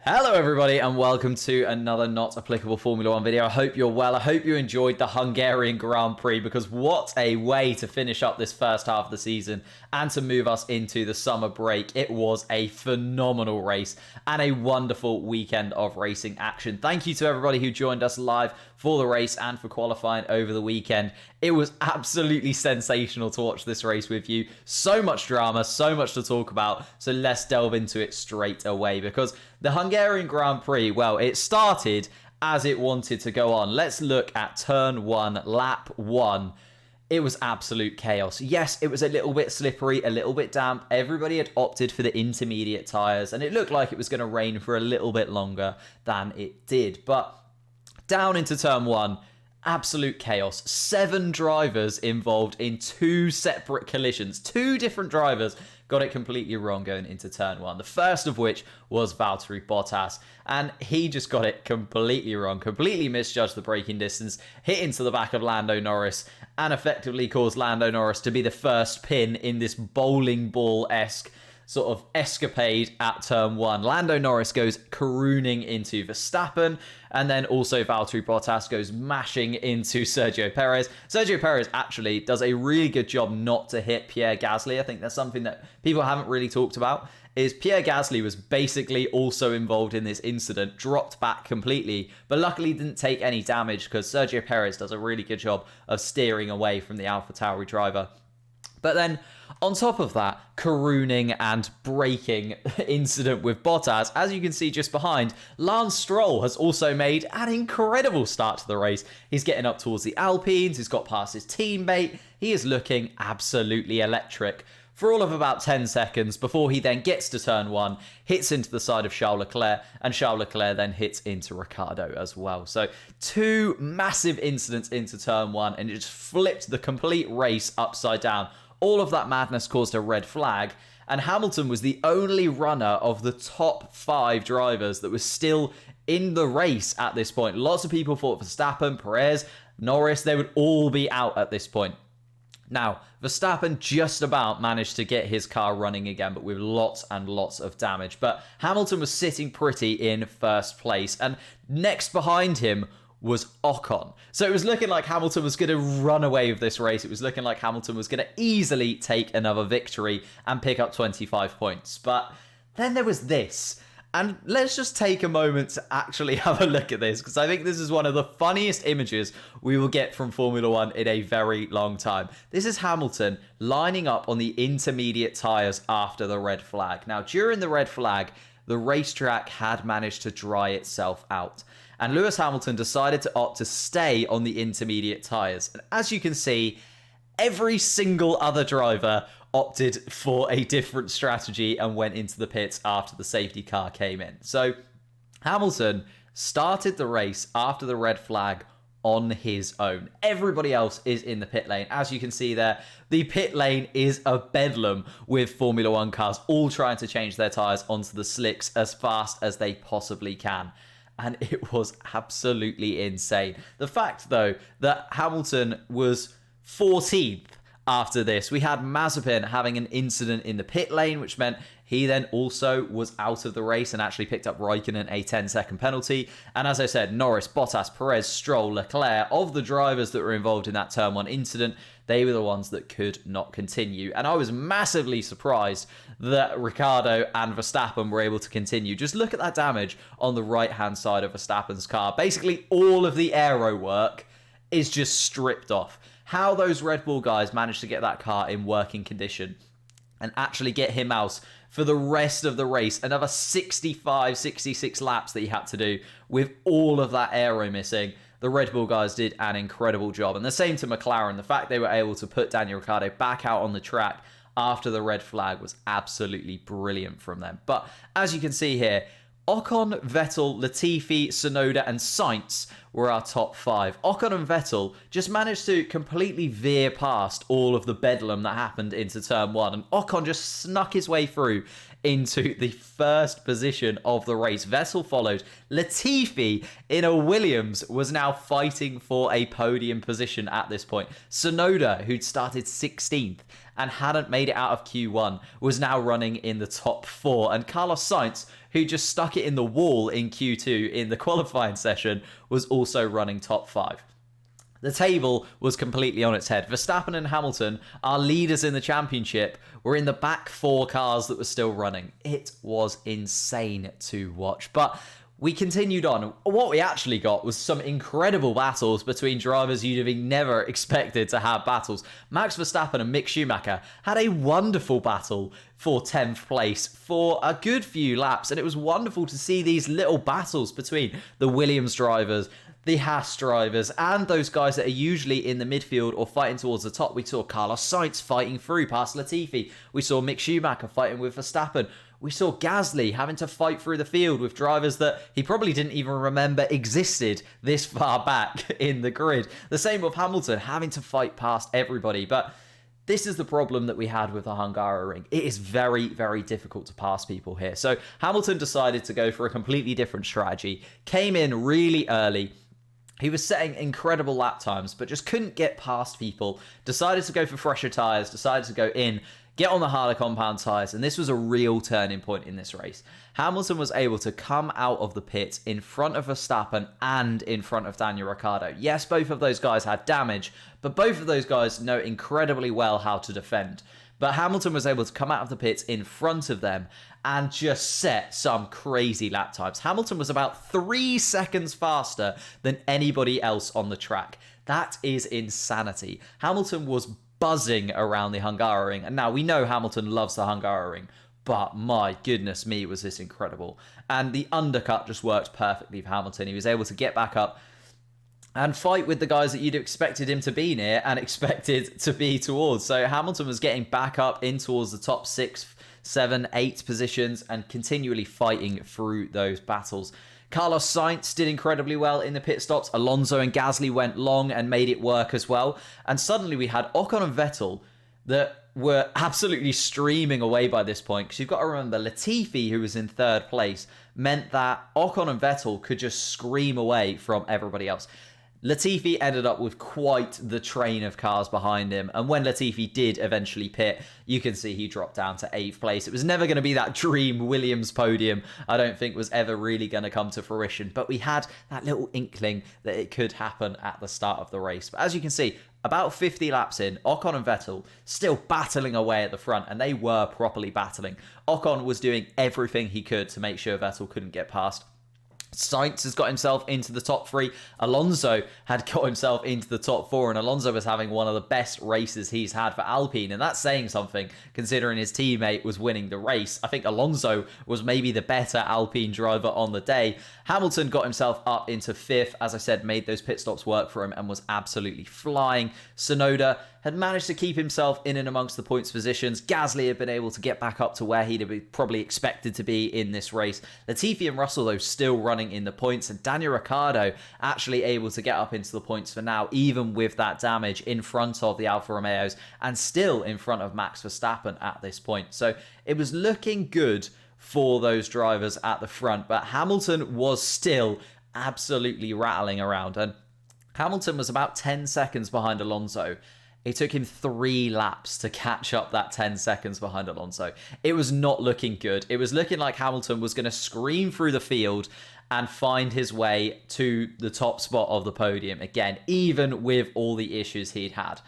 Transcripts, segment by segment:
Hello everybody and welcome to another not applicable Formula 1 video. I hope you're well. I hope you enjoyed the Hungarian Grand Prix because what a way to finish up this first half of the season and to move us into the summer break. It was a phenomenal race and a wonderful weekend of racing action. Thank you to everybody who joined us live for the race and for qualifying over the weekend. It was absolutely sensational to watch this race with you. So much drama, so much to talk about. So let's delve into it straight away because the Hungarian Grand Prix, well, it started as it wanted to go on. Let's look at turn 1, lap 1. It was absolute chaos. Yes, it was a little bit slippery, a little bit damp. Everybody had opted for the intermediate tyres, and it looked like it was going to rain for a little bit longer than it did. But down into turn 1, absolute chaos. 7 drivers involved in 2 separate collisions. 2 different drivers got it completely wrong going into turn 1. The first of which was Valtteri Bottas, and he just got it completely wrong, completely misjudged the braking distance, hit into the back of Lando Norris, and effectively caused Lando Norris to be the first pin in this bowling ball-esque sort of escapade at turn 1. Lando Norris goes carooning into Verstappen, and then also Valtteri Bottas goes mashing into Sergio Perez. Sergio Perez actually does a really good job not to hit Pierre Gasly. I think that's something that people haven't really talked about, is Pierre Gasly was basically also involved in this incident, dropped back completely, but luckily didn't take any damage because Sergio Perez does a really good job of steering away from the AlphaTauri driver. But then, on top of that, carooning and braking incident with Bottas, as you can see just behind, Lance Stroll has also made an incredible start to the race. He's getting up towards the Alpines, he's got past his teammate, he is looking absolutely electric for all of about 10 seconds before he then gets to turn 1, hits into the side of Charles Leclerc, and Charles Leclerc then hits into Ricciardo as well. So 2 massive incidents into turn 1, and it just flipped the complete race upside down. All of that madness caused a red flag, and Hamilton was the only runner of the top 5 drivers that was still in the race at this point. Lots of people thought Verstappen, Perez, Norris, they would all be out at this point. Now, Verstappen just about managed to get his car running again, but with lots and lots of damage. But Hamilton was sitting pretty in first place, and next behind him was Ocon. So it was looking like Hamilton was going to run away with this race. It was looking like Hamilton was going to easily take another victory and pick up 25 points. But then there was this. And let's just take a moment to actually have a look at this, because I think this is one of the funniest images we will get from Formula 1 in a very long time. This is Hamilton lining up on the intermediate tyres after the red flag. Now, during the red flag, the racetrack had managed to dry itself out, and Lewis Hamilton decided to opt to stay on the intermediate tyres. And as you can see, every single other driver opted for a different strategy and went into the pits after the safety car came in. So Hamilton started the race after the red flag on his own. Everybody else is in the pit lane. As you can see there, the pit lane is a bedlam with Formula 1 cars all trying to change their tyres onto the slicks as fast as they possibly can. And it was absolutely insane. The fact, though, that Hamilton was 14th after this. We had Mazepin having an incident in the pit lane, which meant he then also was out of the race and actually picked up Raikkonen a 10-second penalty. And as I said, Norris, Bottas, Perez, Stroll, Leclerc, of the drivers that were involved in that turn 1 incident, they were the ones that could not continue. And I was massively surprised that Ricciardo and Verstappen were able to continue. Just look at that damage on the right-hand side of Verstappen's car. Basically, all of the aero work is just stripped off. How those Red Bull guys managed to get that car in working condition and actually get him out for the rest of the race, another 65, 66 laps that he had to do with all of that aero missing. The Red Bull guys did an incredible job. And the same to McLaren. The fact they were able to put Daniel Ricciardo back out on the track after the red flag was absolutely brilliant from them. But as you can see here, Ocon, Vettel, Latifi, Tsunoda and Sainz were our top 5. Ocon and Vettel just managed to completely veer past all of the bedlam that happened into turn 1. And Ocon just snuck his way through into the first position of the race. Vettel followed. Latifi in a Williams was now fighting for a podium position at this point. Tsunoda, who'd started 16th and hadn't made it out of Q1, was now running in the top 4. And Carlos Sainz, who just stuck it in the wall in Q2 in the qualifying session, was also running top 5. The table was completely on its head. Verstappen and Hamilton, our leaders in the championship, were in the back 4 cars that were still running. It was insane to watch. But we continued on. What we actually got was some incredible battles between drivers you'd have never expected to have battles. Max Verstappen and Mick Schumacher had a wonderful battle for 10th place for a good few laps. And it was wonderful to see these little battles between the Williams drivers, the Haas drivers, and those guys that are usually in the midfield or fighting towards the top. We saw Carlos Sainz fighting through past Latifi. We saw Mick Schumacher fighting with Verstappen. We saw Gasly having to fight through the field with drivers that he probably didn't even remember existed this far back in the grid. The same with Hamilton, having to fight past everybody. But this is the problem that we had with the Hungaroring. It is very, very difficult to pass people here. So Hamilton decided to go for a completely different strategy, came in really early. He was setting incredible lap times, but just couldn't get past people. Decided to go for fresher tyres, decided to go in, get on the harder compound tyres, and this was a real turning point in this race. Hamilton was able to come out of the pits in front of Verstappen and in front of Daniel Ricciardo. Yes, both of those guys had damage, but both of those guys know incredibly well how to defend. But Hamilton was able to come out of the pits in front of them and just set some crazy lap times. Hamilton was about 3 seconds faster than anybody else on the track. That is insanity. Hamilton was buzzing around the Hungaroring. And now we know Hamilton loves the Hungaroring, but my goodness me, was this incredible. And the undercut just worked perfectly for Hamilton. He was able to get back up and fight with the guys that you'd expected him to be near and expected to be towards. So Hamilton was getting back up in towards the top 6, 7, 8 positions and continually fighting through those battles. Carlos Sainz did incredibly well in the pit stops. Alonso and Gasly went long and made it work as well. And suddenly we had Ocon and Vettel that were absolutely streaming away by this point. Because you've got to remember, Latifi, who was in 3rd place, meant that Ocon and Vettel could just scream away from everybody else. Latifi ended up with quite the train of cars behind him. And when Latifi did eventually pit, you can see he dropped down to 8th place. It was never going to be that dream Williams podium. I don't think was ever really going to come to fruition. But we had that little inkling that it could happen at the start of the race. But as you can see, about 50 laps in, Ocon and Vettel still battling away at the front. And they were properly battling. Ocon was doing everything he could to make sure Vettel couldn't get past. Sainz has got himself into the top 3. Alonso had got himself into the top 4, and Alonso was having one of the best races he's had for Alpine, and that's saying something considering his teammate was winning the race. I think Alonso was maybe the better Alpine driver on the day. Hamilton got himself up into 5th, as I said, made those pit stops work for him and was absolutely flying. Tsunoda had managed to keep himself in and amongst the points positions. Gasly had been able to get back up to where he'd have probably expected to be in this race. Latifi and Russell, though, still running in the points, and Daniel Ricciardo actually able to get up into the points for now, even with that damage in front of the Alfa Romeos and still in front of Max Verstappen at this point. So it was looking good for those drivers at the front, but Hamilton was still absolutely rattling around, and Hamilton was about 10 seconds behind Alonso. It took him 3 laps to catch up that 10 seconds behind Alonso. It was not looking good. It was looking like Hamilton was going to scream through the field and find his way to the top spot of the podium again, even with all the issues he'd had.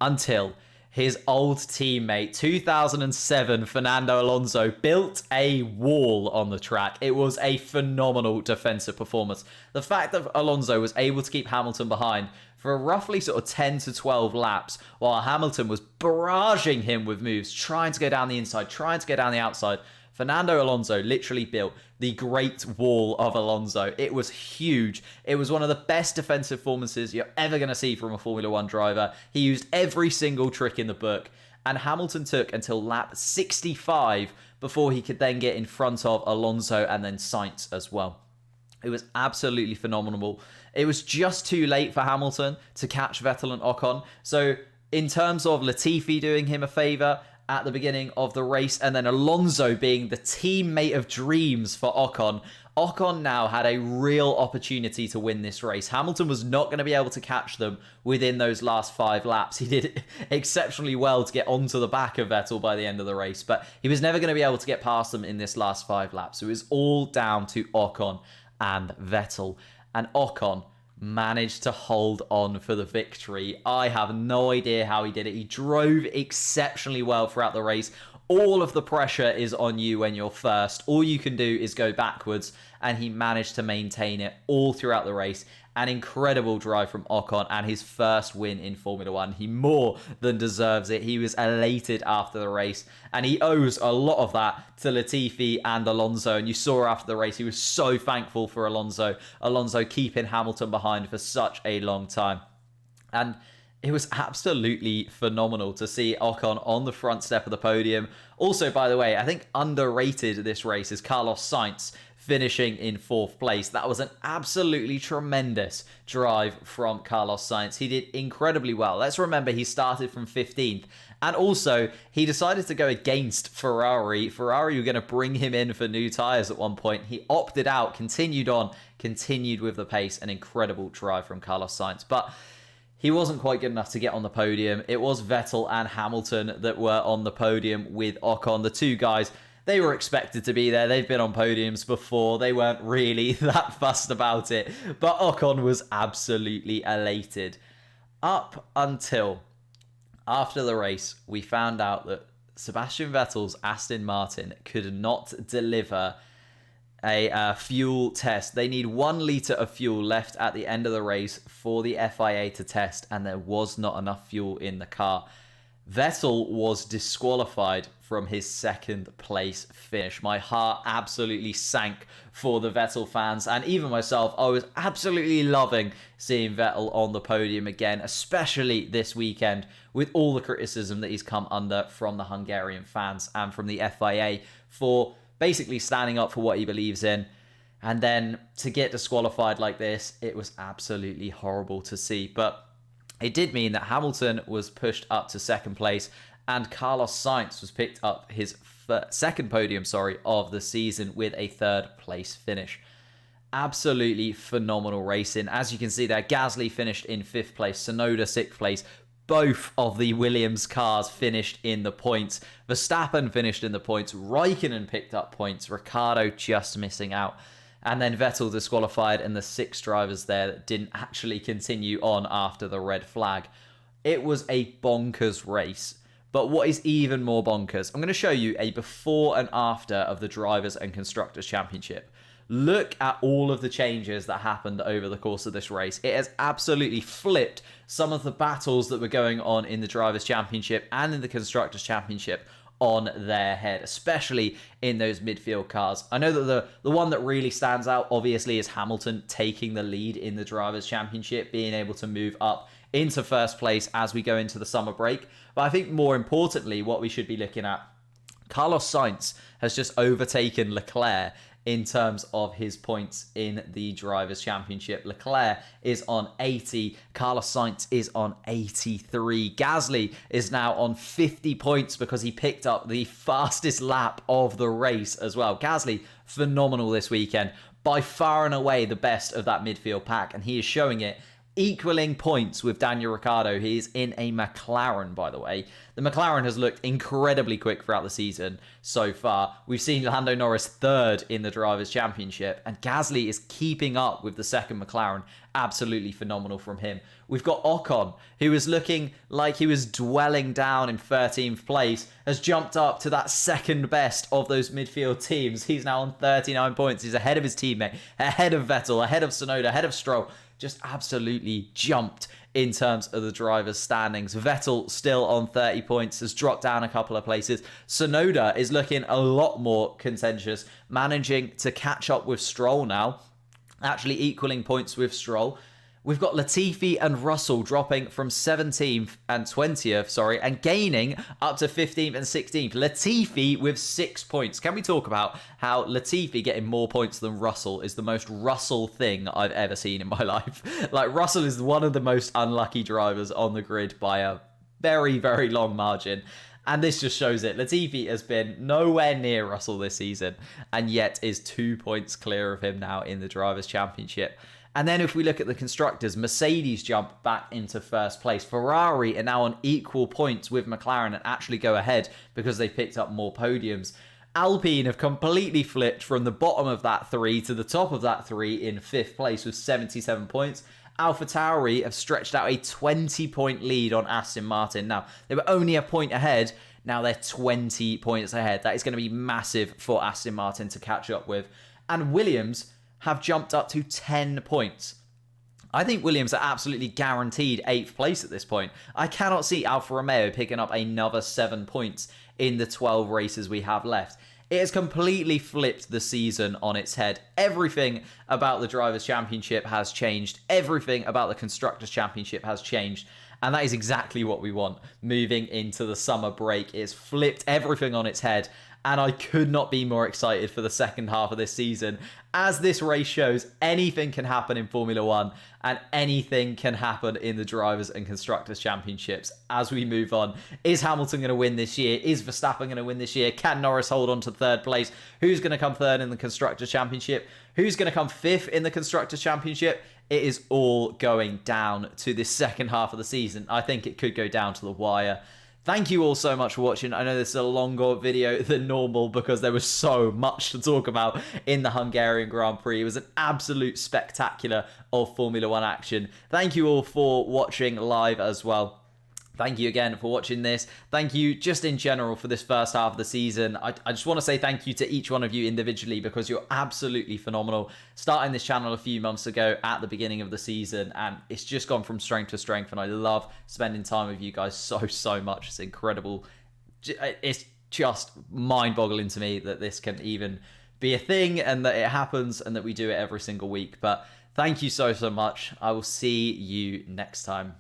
Until his old teammate, 2007 Fernando Alonso, built a wall on the track. It was a phenomenal defensive performance. The fact that Alonso was able to keep Hamilton behind for roughly sort of 10 to 12 laps, while Hamilton was barraging him with moves, trying to go down the inside, trying to go down the outside. Fernando Alonso literally built the Great Wall of Alonso. It was huge. It was one of the best defensive performances you're ever going to see from a Formula One driver. He used every single trick in the book, and Hamilton took until lap 65 before he could then get in front of Alonso and then Sainz as well. It was absolutely phenomenal. It was just too late for Hamilton to catch Vettel and Ocon. So in terms of Latifi doing him a favour at the beginning of the race, and then Alonso being the teammate of dreams for Ocon. Ocon now had a real opportunity to win this race. Hamilton was not going to be able to catch them within those last 5 laps. He did exceptionally well to get onto the back of Vettel by the end of the race, but he was never going to be able to get past them in this last 5 laps. So it was all down to Ocon and Vettel. And Ocon managed to hold on for the victory. I have no idea how he did it. He drove exceptionally well throughout the race. All of the pressure is on you when you're first. All you can do is go backwards, and he managed to maintain it all throughout the race. An incredible drive from Ocon and his first win in Formula One. He more than deserves it. He was elated after the race, and he owes a lot of that to Latifi and Alonso. And you saw after the race, he was so thankful for Alonso keeping Hamilton behind for such a long time. And it was absolutely phenomenal to see Ocon on the front step of the podium. Also, by the way, I think underrated this race is Carlos Sainz finishing in 4th place. That was an absolutely tremendous drive from Carlos Sainz. He did incredibly well. Let's remember he started from 15th. And also, he decided to go against Ferrari. Ferrari were going to bring him in for new tyres at one point. He opted out, continued with the pace. An incredible drive from Carlos Sainz. But he wasn't quite good enough to get on the podium. It was Vettel and Hamilton that were on the podium with Ocon. The two guys, they were expected to be there. They've been on podiums before. They weren't really that fussed about it. But Ocon was absolutely elated. Up until after the race, we found out that Sebastian Vettel's Aston Martin could not deliver a fuel test. They need 1 litre of fuel left at the end of the race for the FIA to test, and there was not enough fuel in the car. Vettel was disqualified from his 2nd place finish. My heart absolutely sank for the Vettel fans, and even myself. I was absolutely loving seeing Vettel on the podium again, especially this weekend with all the criticism that he's come under from the Hungarian fans and from the FIA for basically standing up for what he believes in. And then to get disqualified like this, it was absolutely horrible to see. But it did mean that Hamilton was pushed up to 2nd place, and Carlos Sainz was picked up his 2nd podium, of the season with a 3rd place finish. Absolutely phenomenal racing. As you can see there, Gasly finished in 5th place, Tsunoda 6th place. Both of the Williams cars finished in the points. Verstappen finished in the points. Raikkonen picked up points. Ricciardo just missing out. And then Vettel disqualified, and the 6 drivers there that didn't actually continue on after the red flag. It was a bonkers race. But what is even more bonkers, I'm going to show you a before and after of the Drivers' and Constructors' Championship. Look at all of the changes that happened over the course of this race. It has absolutely flipped some of the battles that were going on in the Drivers' Championship and in the Constructors' Championship on their head, especially in those midfield cars. I know that the one that really stands out, obviously, is Hamilton taking the lead in the Drivers' Championship, being able to move up into 1st place as we go into the summer break. But I think more importantly, what we should be looking at, Carlos Sainz has just overtaken Leclerc in terms of his points in the Drivers' Championship. Leclerc is on 80. Carlos Sainz is on 83. Gasly is now on 50 points because he picked up the fastest lap of the race as well. Gasly, phenomenal this weekend. By far and away the best of that midfield pack, and he is showing it, equaling points with Daniel Ricciardo. He is in a McLaren, by the way. The McLaren has looked incredibly quick throughout the season so far. We've seen Lando Norris 3rd in the Drivers' Championship, and Gasly is keeping up with the 2nd McLaren. Absolutely phenomenal from him. We've got Ocon, who is looking like he was dwelling down in 13th place, has jumped up to that 2nd best of those midfield teams. He's now on 39 points. He's ahead of his teammate, ahead of Vettel, ahead of Tsunoda, ahead of Stroll. Just absolutely jumped in terms of the drivers' standings. Vettel still on 30 points, has dropped down a couple of places. Tsunoda is looking a lot more contentious, managing to catch up with Stroll now, actually equaling points with Stroll. We've got Latifi and Russell dropping from 17th and 20th, and gaining up to 15th and 16th. Latifi with 6 points. Can we talk about how Latifi getting more points than Russell is the most Russell thing I've ever seen in my life? Like, Russell is one of the most unlucky drivers on the grid by a very, very long margin. And this just shows it. Latifi has been nowhere near Russell this season, and yet is 2 points clear of him now in the Drivers' Championship. And then if we look at the constructors, Mercedes jump back into first place. Ferrari are now on equal points with McLaren and actually go ahead because they picked up more podiums. Alpine have completely flipped from the bottom of that 3 to the top of that 3 in 5th place with 77 points. AlphaTauri have stretched out a 20-point lead on Aston Martin. Now, they were only a point ahead. Now they're 20 points ahead. That is going to be massive for Aston Martin to catch up with. And Williams have jumped up to 10 points. I think Williams are absolutely guaranteed 8th place at this point. I cannot see Alfa Romeo picking up another 7 points in the 12 races we have left. It has completely flipped the season on its head. Everything about the Drivers' Championship has changed. Everything about the Constructors' Championship has changed. And that is exactly what we want moving into the summer break. It's flipped everything on its head. And I could not be more excited for the second half of this season. As this race shows, anything can happen in Formula One and anything can happen in the Drivers' and Constructors' Championships as we move on. Is Hamilton going to win this year? Is Verstappen going to win this year? Can Norris hold on to 3rd place? Who's going to come 3rd in the Constructors' Championship? Who's going to come 5th in the Constructors' Championship? It is all going down to this second half of the season. I think it could go down to the wire. Thank you all so much for watching. I know this is a longer video than normal because there was so much to talk about in the Hungarian Grand Prix. It was an absolute spectacular of Formula One action. Thank you all for watching live as well. Thank you again for watching this. Thank you just in general for this first half of the season. I just want to say thank you to each one of you individually because you're absolutely phenomenal. Starting this channel a few months ago at the beginning of the season, and it's just gone from strength to strength, and I love spending time with you guys so much. It's incredible. It's just mind-boggling to me that this can even be a thing and that it happens and that we do it every single week. But thank you so much. I will see you next time.